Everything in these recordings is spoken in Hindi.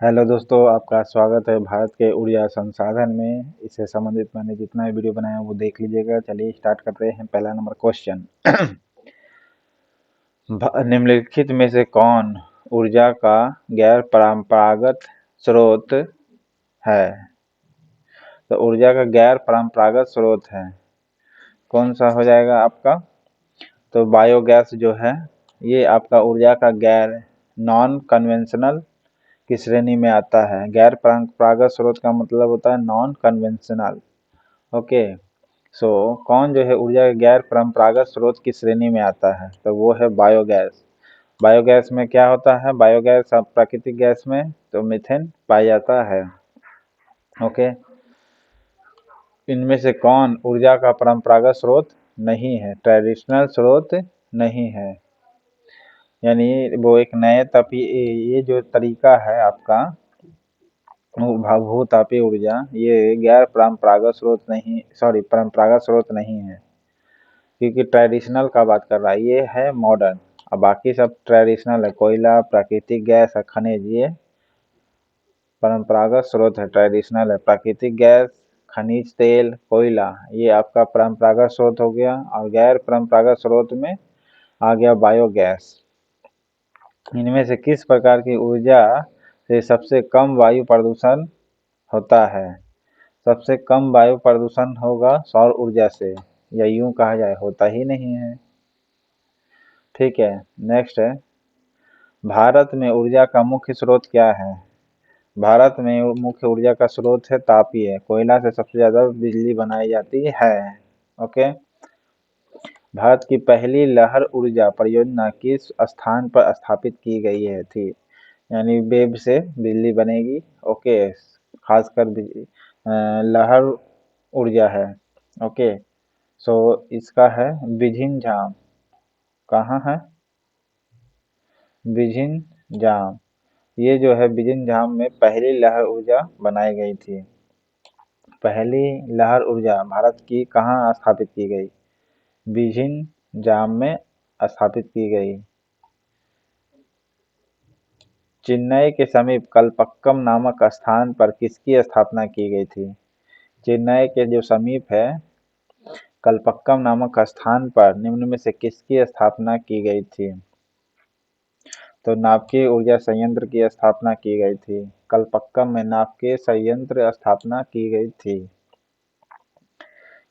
हेलो दोस्तों, आपका स्वागत है भारत के ऊर्जा संसाधन में। इससे संबंधित मैंने जितना भी वीडियो बनाया वो देख लीजिएगा। चलिए स्टार्ट करते हैं। पहला नंबर क्वेश्चन। निम्नलिखित में से कौन ऊर्जा का गैर परंपरागत स्रोत है? तो ऊर्जा का गैर परंपरागत स्रोत है, कौन सा हो जाएगा आपका? तो बायोगैस जो है ये आपका ऊर्जा का गैर नॉन कन्वेंशनल की श्रेणी में आता है। गैर परंपरागत स्रोत का मतलब होता है नॉन कन्वेंशनल। ओके, सो कौन जो है ऊर्जा के गैर परंपरागत स्रोत की श्रेणी में आता है? तो वो है बायोगैस। बायोगैस में क्या होता है? बायोगैस प्राकृतिक गैस में तो मीथेन पाया जाता है। ओके, इनमें से कौन ऊर्जा का परंपरागत स्रोत नहीं है, ट्रेडिशनल स्रोत नहीं है? यानी वो एक नए ये जो तरीका है आपका भू-तापीय ऊर्जा, ये गैर परंपरागत स्रोत नहीं, सॉरी परंपरागत स्रोत नहीं है, क्योंकि ट्रेडिशनल का बात कर रहा है, ये है मॉडर्न। अब बाकी सब ट्रेडिशनल है, कोयला, प्राकृतिक गैस, खनिज, ये परंपरागत स्रोत है, ट्रेडिशनल है। प्राकृतिक गैस, खनिज तेल, कोयला, ये आपका परंपरागत स्रोत हो गया। और गैर परंपरागत स्रोत में आ गया बायोगैस। इनमें से किस प्रकार की ऊर्जा से सबसे कम वायु प्रदूषण होता है? सबसे कम वायु प्रदूषण होगा सौर ऊर्जा से, या यूं कहा जाए होता ही नहीं है। ठीक है, नेक्स्ट है, भारत में ऊर्जा का मुख्य स्रोत क्या है? भारत में मुख्य ऊर्जा का स्रोत है तापीय। कोयला से सबसे ज्यादा बिजली बनाई जाती है। ओके, भारत की पहली लहर ऊर्जा परियोजना किस स्थान पर स्थापित की गई है थी? यानी वेव से बिजली बनेगी। ओके, खासकर लहर ऊर्जा है। ओके, सो इसका है बिझिंझाम। कहाँ है? बिझिंझाम। ये जो है बिझिंझाम में पहली लहर ऊर्जा बनाई गई थी। पहली लहर ऊर्जा भारत की कहाँ स्थापित की गई? बिझिंझाम में स्थापित की गई। चेन्नई के समीप कलपक्कम नामक स्थान पर किसकी स्थापना की गई थी? चेन्नई के जो समीप है कलपक्कम नामक स्थान पर निम्न में से किसकी स्थापना की गई थी? तो नाभिकीय ऊर्जा संयंत्र की स्थापना की गई थी। कलपक्कम में नाभिकीय संयंत्र स्थापना की गई थी।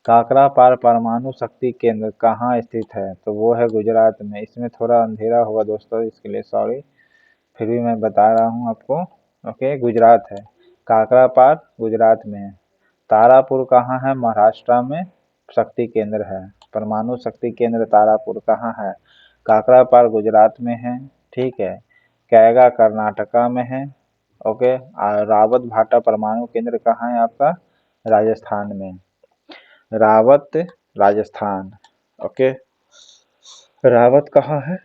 काकरापार परमाणु शक्ति केंद्र कहाँ स्थित है? तो वो है गुजरात में। इसमें थोड़ा अंधेरा होगा दोस्तों, इसके लिए सॉरी, फिर भी मैं बता रहा हूँ आपको। ओके, गुजरात है, काकरापार गुजरात में है। तारापुर कहाँ है? महाराष्ट्र में शक्ति केंद्र है। परमाणु शक्ति केंद्र तारापुर कहाँ है? काकरापार गुजरात में है। ठीक है, कैगा कर्नाटका में है। ओके, और रावत भाटा परमाणु केंद्र कहाँ है आपका? राजस्थान में। रावत राजस्थान। ओके, रावत कहाँ है?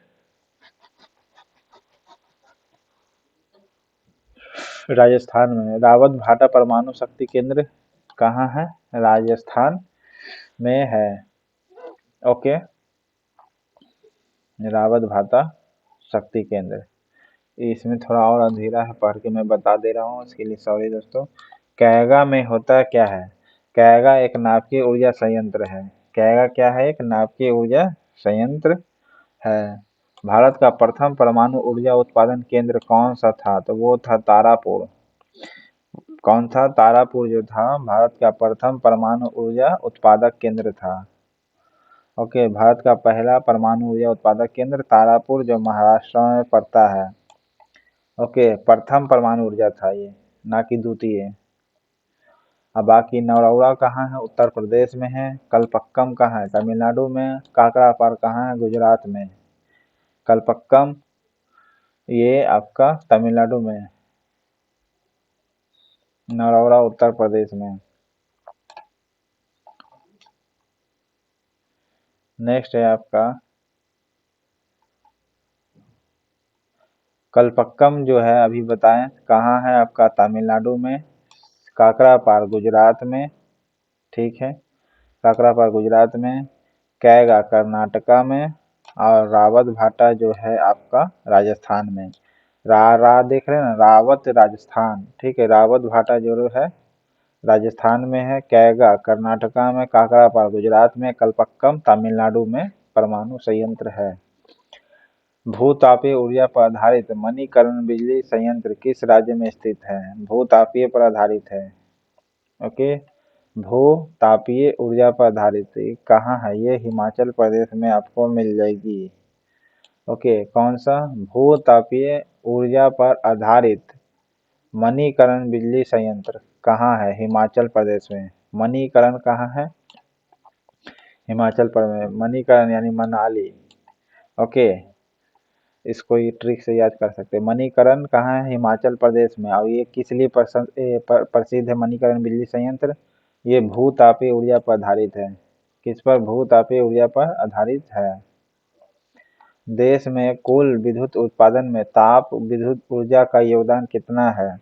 राजस्थान में। रावत भाटा परमाणु शक्ति केंद्र कहाँ है? राजस्थान में है। ओके, रावत भाटा शक्ति केंद्र। इसमें थोड़ा और अंधेरा है, पढ़ के मैं बता दे रहा हूँ, इसके लिए सॉरी दोस्तों। कैगा में होता क्या है? कैगा एक नाभिकीय ऊर्जा संयंत्र है। कैगा क्या है? एक नाभिकीय ऊर्जा संयंत्र है। भारत का प्रथम परमाणु ऊर्जा उत्पादन केंद्र कौन सा था? तो वो था तारापुर। कौन था? तारापुर जो था भारत का प्रथम परमाणु ऊर्जा उत्पादक केंद्र था। ओके, भारत का पहला परमाणु ऊर्जा उत्पादक केंद्र तारापुर, जो महाराष्ट्र में पड़ता है। ओके, प्रथम परमाणु ऊर्जा था ये, ना कि द्वितीय। अब बाकी नौरौरा कहाँ है? उत्तर प्रदेश में है। कलपक्कम कहाँ है? तमिलनाडु में। काकरापार कहाँ है? गुजरात में। कलपक्कम ये आपका तमिलनाडु में, नौरौरा उत्तर प्रदेश में। नेक्स्ट है आपका कलपक्कम जो है, अभी बताएं कहाँ है आपका? तमिलनाडु में। काकरापार गुजरात में। ठीक है, काकरापार गुजरात में। कैगा कर्नाटका में। और रावत भाटा जो है आपका राजस्थान में। रा देख रहे हैं ना, रावत राजस्थान, ठीक है। रावत भाटा जो है राजस्थान में है। कैगा कर्नाटका में, काकरापार गुजरात में, कलपक्कम तमिलनाडु में परमाणु संयंत्र है। भूतापीय ऊर्जा पर आधारित मणिकर्ण बिजली संयंत्र किस राज्य में स्थित है? भूतापीय पर आधारित है। ओके, भूतापीय ऊर्जा पर आधारित कहाँ है? ये हिमाचल प्रदेश में आपको मिल जाएगी। ओके, कौन सा? भूतापीय ऊर्जा पर आधारित मणिकर्ण बिजली संयंत्र कहाँ है? हिमाचल प्रदेश में। मणिकर्ण कहाँ है? हिमाचल प्रदेश में। मणिकर्ण यानी मनाली। ओके, इसको ये ट्रिक से याद कर सकते हैं। मणिकर्ण कहाँ है? हिमाचल प्रदेश में। और ये किस लिए प्रसिद्ध है मणिकर्ण बिजली संयंत्र? ये भूतापीय ऊर्जा पर आधारित है। किस पर? भूतापीय ऊर्जा पर आधारित है। देश में कुल विद्युत उत्पादन में ताप विद्युत ऊर्जा का योगदान कितना है?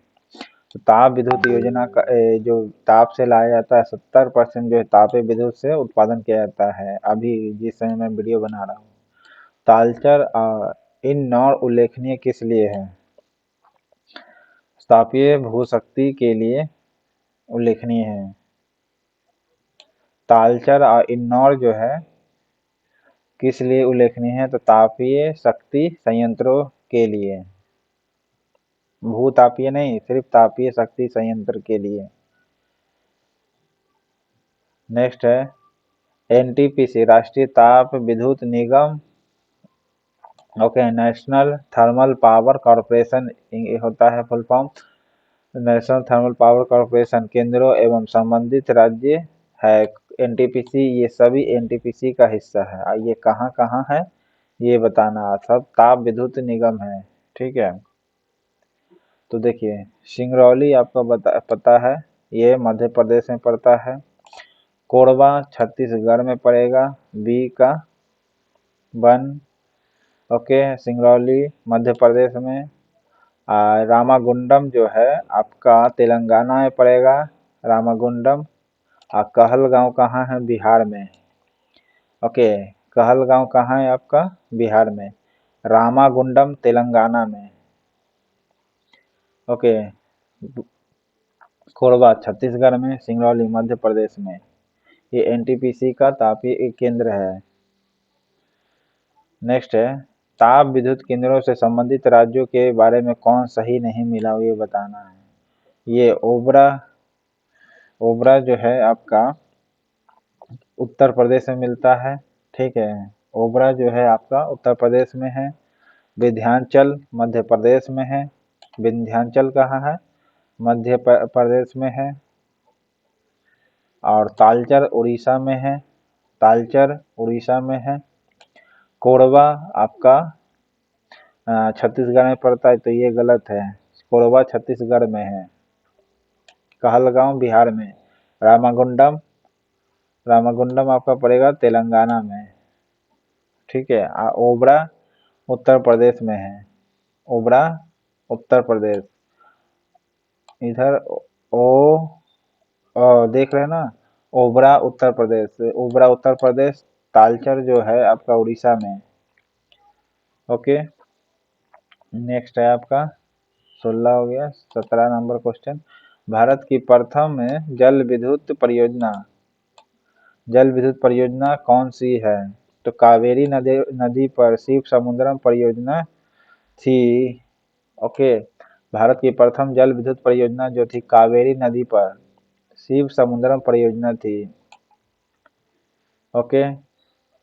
तो ताप विद्युत योजना का जो ताप से लाया जाता है 70% जो है तापीय विद्युत से उत्पादन किया जाता है। अभी जिस समय मैं वीडियो बना रहा हूँ। तालचर और इनौर उल्लेखनीय किस लिए है? तापीय भूशक्ति के लिए उल्लेखनीय है। तालचर और इनौर जो है किस लिए उल्लेखनीय है? तो तापीय शक्ति संयंत्रों के लिए। भूतापीय नहीं, सिर्फ तापीय शक्ति संयंत्र के लिए। नेक्स्ट है एनटीपीसी, राष्ट्रीय ताप विद्युत निगम। Okay, national thermal power corporation होता है full form. National thermal power corporation केंद्रों एवं संबंधित राज्य है। एनटीपीसी, ये सभी एनटीपीसी का हिस्सा है। ये कहाँ कहाँ है ये बताना। सब ताप विद्युत निगम है, ठीक है। तो देखिए, सिंगरौली आपको पता है, ये मध्य प्रदेश में पड़ता है। कोरबा छत्तीसगढ़ में पड़ेगा। बी का वन। ओके, सिंगरौली मध्य प्रदेश में। रामागुंडम जो है आपका तेलंगाना में पड़ेगा। रामागुंडम। कहलगांव कहाँ है? बिहार में। ओके, कहलगांव कहाँ है आपका? बिहार में। रामागुंडम तेलंगाना में। ओके, कोरबा छत्तीसगढ़ में, सिंगरौली मध्य प्रदेश में। ये एनटीपीसी का तापीय केंद्र है। नेक्स्ट है ताप विद्युत केंद्रों से संबंधित राज्यों के बारे में कौन सही नहीं मिला, ये बताना है। ये ओबरा जो है आपका उत्तर प्रदेश में मिलता है, ठीक है। ओबरा जो है आपका उत्तर प्रदेश में है। विंध्याचल मध्य प्रदेश में है। विंध्याचल कहाँ है? मध्य प्रदेश में है। और तालचर उड़ीसा में है। तालचर उड़ीसा में है। कोरबा आपका छत्तीसगढ़ में पड़ता है, तो ये गलत है। कोरबा छत्तीसगढ़ में है। कहलगांव बिहार में। रामागुंडम रामागुंडम आपका पड़ेगा तेलंगाना में, ठीक है। ओबरा उत्तर प्रदेश में है। ओबरा उत्तर प्रदेश। इधर देख रहे हैं ना, ओबरा उत्तर प्रदेश। ओबरा उत्तर प्रदेश। तालचर जो है आपका उड़ीसा में। ओके, नेक्स्ट है आपका 16 हो गया। 17 नंबर क्वेश्चन, भारत की प्रथम जल विद्युत परियोजना कौन सी है? तो कावेरी नदी पर शिव समुद्रम परियोजना थी। ओके, भारत की प्रथम जल विद्युत परियोजना जो थी कावेरी नदी पर शिव समुद्रम परियोजना थी। ओके,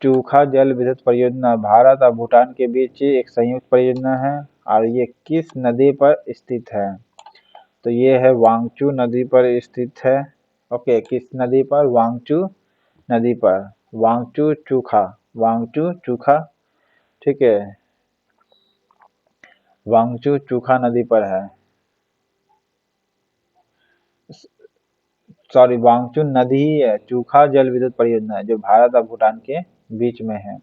चूखा जल विद्युत परियोजना भारत और भूटान के बीच एक संयुक्त परियोजना है। और ये किस नदी पर स्थित है? तो ये है वांगचू नदी पर स्थित है। ओके, किस नदी पर? वांगचू नदी पर। वांगचू चूखा, ठीक है। वांगचू चूखा नदी पर है। सॉरी, वांगचू नदी ही है। चूखा जल विद्युत परियोजना है जो भारत और भूटान के बीच में है।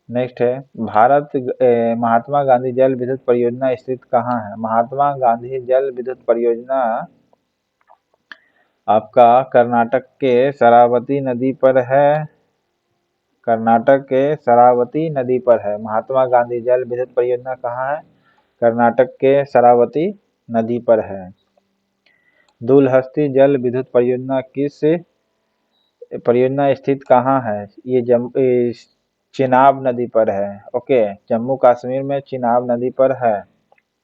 नेक्स्ट है महात्मा गांधी जल विद्युत परियोजना स्थित कहाँ है? महात्मा गांधी जल विद्युत परियोजना आपका कर्नाटक के शरावती नदी पर है। कर्नाटक के शरावती नदी पर है। महात्मा गांधी जल विद्युत परियोजना कहाँ है? कर्नाटक के शरावती नदी पर है। दुलहस्ती जल विद्युत परियोजना किस परियोजना स्थित कहाँ है? ये चिनाब नदी पर है। ओके, जम्मू कश्मीर में चिनाब नदी पर है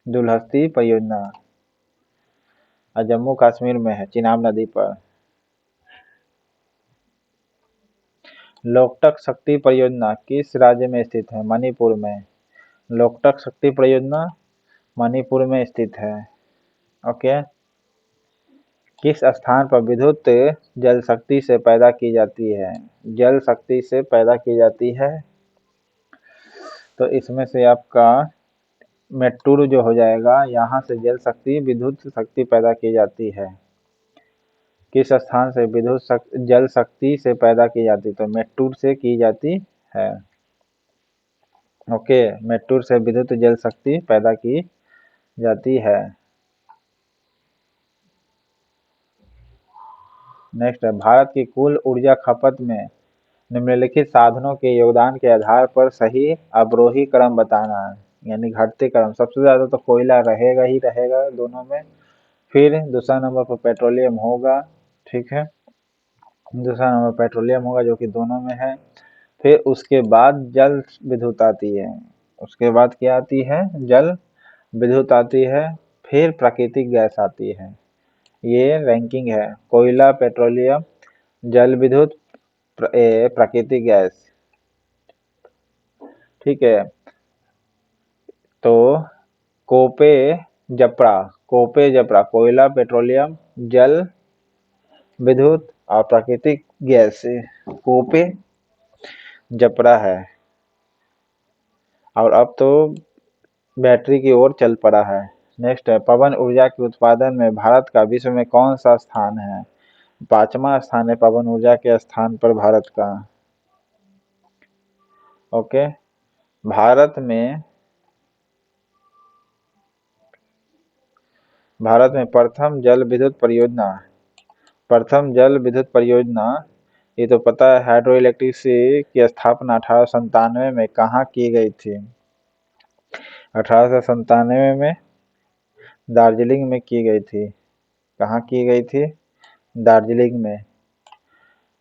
दुलहस्ती परियोजना, और जम्मू कश्मीर में है चिनाब नदी पर। लोकटक शक्ति परियोजना किस राज्य में स्थित है? मणिपुर में। लोकटक शक्ति परियोजना मणिपुर में स्थित है। ओके, किस स्थान पर विद्युत जल शक्ति से पैदा की जाती है? जल शक्ति से पैदा की जाती है, तो इसमें से आपका मेट्टूर जो हो जाएगा, यहाँ से जल शक्ति विद्युत शक्ति पैदा की जाती है। किस स्थान से विद्युत जल शक्ति से पैदा की जाती? तो मेट्टूर से की जाती है। ओके, मेट्टूर से विद्युत जल शक्ति पैदा की जाती है। नेक्स्ट है, भारत की कुल ऊर्जा खपत में निम्नलिखित साधनों के योगदान के आधार पर सही अवरोही क्रम बताना है, यानी घटते क्रम। सबसे ज्यादा तो कोयला रहेगा ही रहेगा दोनों में, फिर दूसरा नंबर पर पेट्रोलियम होगा, ठीक है, दूसरा नंबर पेट्रोलियम होगा जो कि दोनों में है, फिर उसके बाद जल विद्युत आती है, उसके बाद क्या आती है? जल विद्युत आती है, फिर प्राकृतिक गैस आती है। ये रैंकिंग है, कोयला, पेट्रोलियम, जल विद्युत, प्राकृतिक गैस, ठीक है। तो कोपे जपरा कोयला, पेट्रोलियम, जल विद्युत और प्राकृतिक गैस कोपे जपरा है। और अब तो बैटरी की ओर चल पड़ा है। नेक्स्ट है, पवन ऊर्जा के उत्पादन में भारत का विश्व में कौन सा स्थान है? 5वां स्थान है पवन ऊर्जा के स्थान पर भारत का। ओके, भारत में प्रथम जल विद्युत परियोजना, ये तो पता है, हाइड्रो इलेक्ट्रिक की स्थापना 1897 में कहाँ की गई थी? 1897 में दार्जिलिंग में की गई थी। कहाँ की गई थी? दार्जिलिंग में।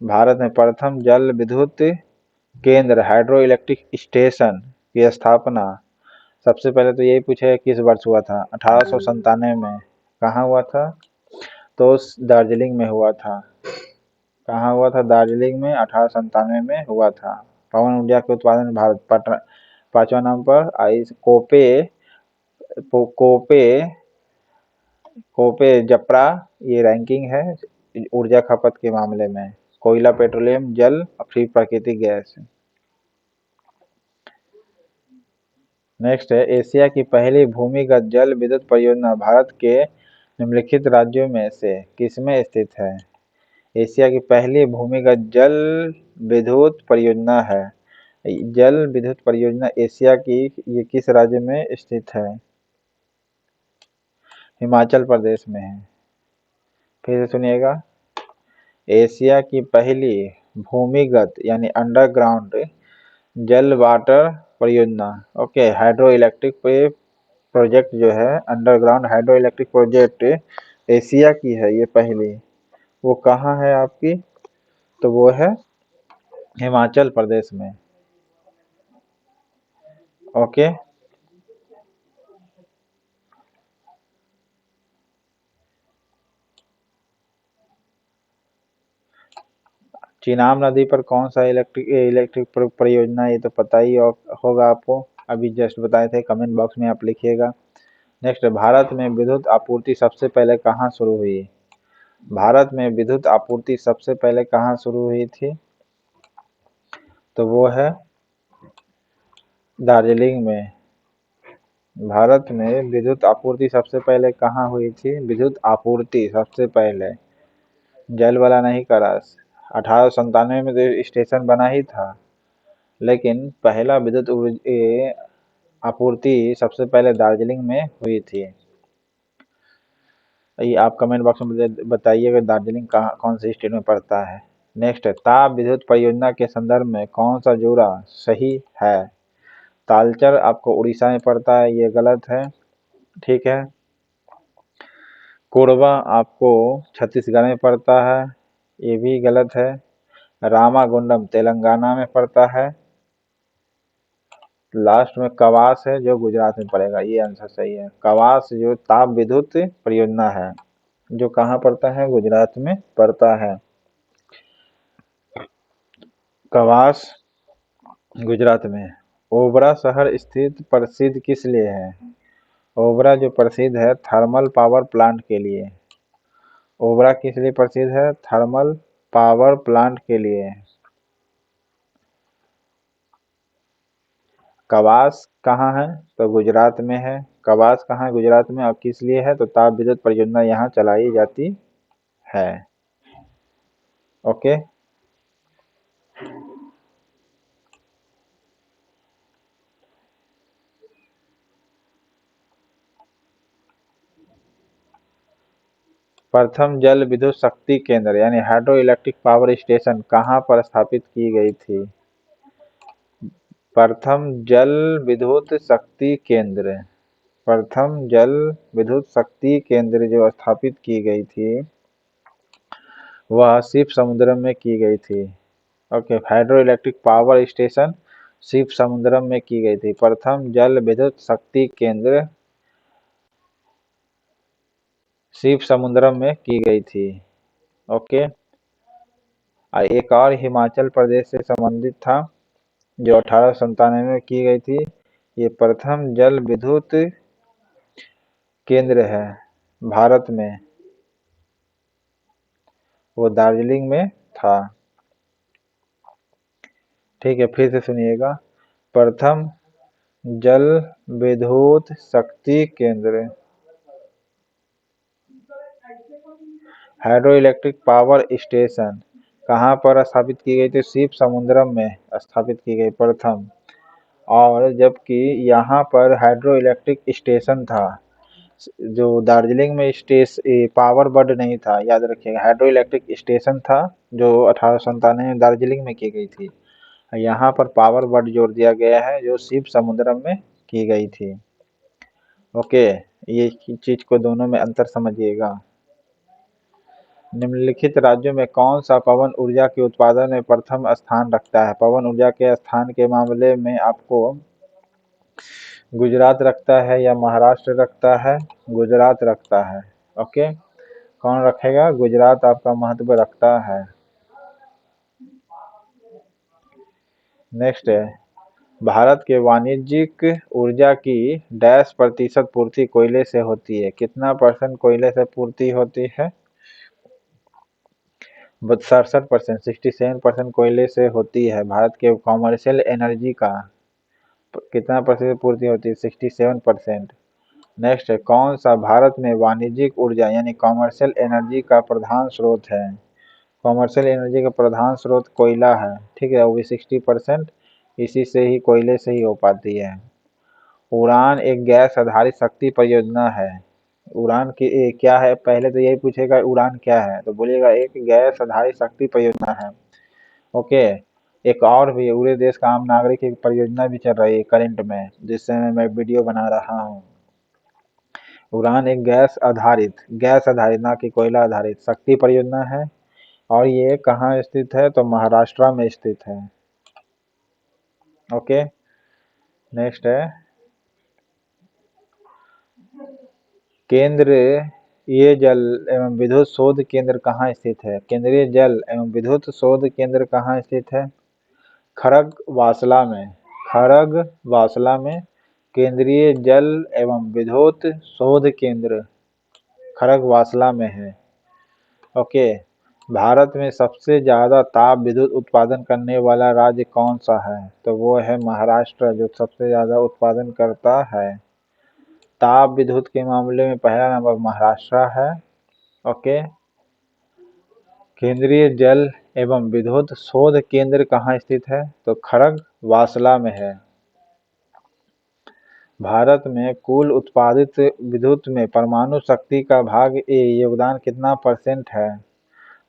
भारत में प्रथम जल विद्युत केंद्र हाइड्रो इलेक्ट्रिक स्टेशन की स्थापना, सबसे पहले तो यही पूछे किस वर्ष हुआ था? 1897 में। कहाँ हुआ था? तो दार्जिलिंग में हुआ था। कहाँ हुआ था? दार्जिलिंग में 1897 में हुआ था। पवन ऊर्जा के उत्पादन में भारत 5वां नंबर पर आई। कोपे जपरा, ये रैंकिंग है ऊर्जा खपत के मामले में। कोयला, पेट्रोलियम, जल और फिर प्राकृतिक गैस। नेक्स्ट है, एशिया की पहली भूमिगत जल विद्युत परियोजना भारत के निम्नलिखित राज्यों में से किसमें स्थित है? एशिया की पहली भूमिगत जल विद्युत परियोजना है। जल विद्युत परियोजना एशिया की, ये किस राज्य में स्थित है? हिमाचल प्रदेश में है। फिर से सुनिएगा, एशिया की पहली भूमिगत यानी अंडरग्राउंड जल वाटर परियोजना, ओके, हाइड्रो इलेक्ट्रिक प्रोजेक्ट जो है, underground hydro electric project Asia की है ये पहली। वो कहाँ है आपकी? तो वो है हिमाचल प्रदेश में। ओके, चिनाब नदी पर कौन सा इलेक्ट्रिक परियोजना, ये तो पता ही होगा आपको, अभी जस्ट बताए थे, कमेंट बॉक्स में आप लिखिएगा। नेक्स्ट, भारत में विद्युत आपूर्ति सबसे पहले कहाँ शुरू हुई? भारत में विद्युत आपूर्ति सबसे पहले कहाँ शुरू हुई थी? तो वो है दार्जिलिंग में। भारत में विद्युत आपूर्ति सबसे पहले कहाँ हुई थी? विद्युत आपूर्ति सबसे पहले, जल वाला नहीं करा। 1897 में तो स्टेशन बना ही था, लेकिन पहला विद्युत आपूर्ति सबसे पहले दार्जिलिंग में हुई थी। ये आप कमेंट बॉक्स में बताइएगा दार्जिलिंग कहाँ, कौन से स्टेट में पड़ता है। नेक्स्ट है, ताप विद्युत परियोजना के संदर्भ में कौन सा जोड़ा सही है? तालचर आपको उड़ीसा में पड़ता है, ये गलत है। ठीक है। कोरबा आपको छत्तीसगढ़ में पड़ता है, ये भी गलत है। रामागुंडम तेलंगाना में पड़ता है। लास्ट में कवास है जो गुजरात में पड़ेगा, ये आंसर सही है। कवास जो ताप विद्युत परियोजना है जो कहाँ पड़ता है, गुजरात में पड़ता है। कवास गुजरात में। ओबरा शहर स्थित प्रसिद्ध किस लिए है? ओबरा जो प्रसिद्ध है थर्मल पावर प्लांट के लिए। ओबरा किस लिए प्रसिद्ध है? थर्मल पावर प्लांट के लिए। कवास कहाँ है? तो गुजरात में है। कवास कहाँ है? गुजरात में। अब किस लिए है? तो ताप विद्युत परियोजना यहाँ चलाई जाती है। ओके। प्रथम जल विद्युत शक्ति केंद्र यानी हाइड्रो इलेक्ट्रिक पावर स्टेशन कहाँ पर स्थापित की गई थी? प्रथम जल विद्युत शक्ति केंद्र, प्रथम जल विद्युत शक्ति केंद्र जो स्थापित की गई थी वह शिव समुद्रम में की गई थी। Okay, hydro electric power station Shivasamudram में की गई थी। प्रथम जल विद्युत शक्ति केंद्र शिव समुद्रम में की गई थी। ओके। एक और हिमाचल प्रदेश से संबंधित था जो 1897 में की गई थी। ये प्रथम जल विद्युत केंद्र है भारत में, वो दार्जिलिंग में था। ठीक है, फिर से सुनिएगा। प्रथम जल विद्युत शक्ति केंद्र हाइड्रो इलेक्ट्रिक पावर स्टेशन कहाँ पर स्थापित की गई थी? शिव समुद्रम में स्थापित की गई प्रथम। और जबकि यहाँ पर हाइड्रो इलेक्ट्रिक स्टेशन था जो दार्जिलिंग में पावर बड नहीं था, याद रखिएगा। हाइड्रो इलेक्ट्रिक स्टेशन था जो 1897 में दार्जिलिंग में की गई थी। यहाँ पर पावर बड जोड़ दिया गया है जो शिव समुद्रम में की गई थी। ओके, ये चीज को दोनों में अंतर समझिएगा। निम्नलिखित राज्यों में कौन सा पवन ऊर्जा के उत्पादन में प्रथम स्थान रखता है? पवन ऊर्जा के स्थान के मामले में आपको गुजरात रखता है या महाराष्ट्र रखता है? गुजरात रखता है। ओके, कौन रखेगा? गुजरात आपका महत्व रखता है। नेक्स्ट है, भारत के वाणिज्यिक ऊर्जा की डैश प्रतिशत पूर्ति कोयले से होती है? कितना % कोयले से पूर्ति होती है? 67%, 67% कोयले से होती है। भारत के कॉमर्शियल एनर्जी का कितना % पूर्ति होती है? 67%। नेक्स्ट है, कौन सा भारत में वाणिज्यिक ऊर्जा यानी कॉमर्शियल एनर्जी का प्रधान स्रोत है? कॉमर्शियल एनर्जी का प्रधान स्रोत कोयला है। ठीक है, वो भी 60%, इसी से ही, कोयले से ही हो पाती है। उड़ान एक गैस आधारित शक्ति परियोजना है। उड़ान की क्या है? पहले तो यही पूछेगा उड़ान क्या है, तो बोलिएगा एक गैस आधारित शक्ति परियोजना है। ओके। एक और भी पूरे देश का आम नागरिक एक परियोजना भी चल रही है करंट में, जिससे मैं वीडियो बना रहा हूँ। उड़ान एक गैस आधारित ना कि कोयला आधारित शक्ति परियोजना है। और ये कहाँ स्थित है? तो महाराष्ट्र में स्थित है। ओके। नेक्स्ट है, केंद्रीय जल एवं विद्युत शोध केंद्र कहाँ स्थित है? केंद्रीय जल एवं विद्युत शोध केंद्र कहाँ स्थित है? खड़गवासला में। खड़गवासला में केंद्रीय जल एवं विद्युत शोध केंद्र खड़गवासला में है। ओके। भारत में सबसे ज्यादा ताप विद्युत उत्पादन करने वाला राज्य कौन सा है? तो वो है महाराष्ट्र, जो सबसे ज्यादा उत्पादन करता है। ताप विद्युत के मामले में पहला नंबर महाराष्ट्र है। ओके। केंद्रीय जल एवं विद्युत शोध केंद्र कहाँ स्थित है? तो खड़गवासला में है। भारत में कुल उत्पादित विद्युत में परमाणु शक्ति का भाग योगदान कितना % है?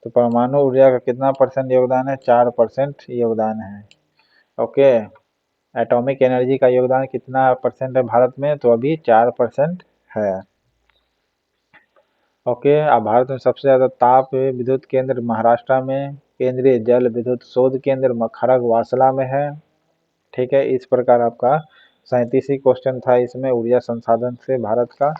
तो परमाणु ऊर्जा का कितना % योगदान है? 4% योगदान है। ओके। एटॉमिक एनर्जी का योगदान कितना % है भारत में? तो अभी 4% है। ओके, अब भारत में सबसे ज़्यादा ताप विद्युत केंद्र महाराष्ट्र में, केंद्रीय जल विद्युत शोध केंद्र खड़गवासला में है। ठीक है, इस प्रकार आपका 37 क्वेश्चन था इसमें ऊर्जा संसाधन से भारत का।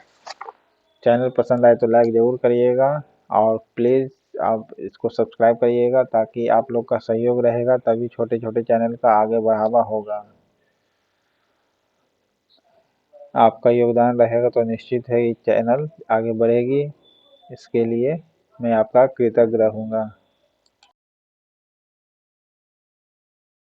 चैनल पसंद आए तो लाइक ज़रूर करिएगा और प्लीज़ आप इसको सब्सक्राइब करिएगा, ताकि आप लोग का सहयोग रहेगा तभी छोटे छोटे चैनल का आगे बढ़ावा होगा। आपका योगदान रहेगा तो निश्चित है ये चैनल आगे बढ़ेगी, इसके लिए मैं आपका कृतज्ञ रहूँगा।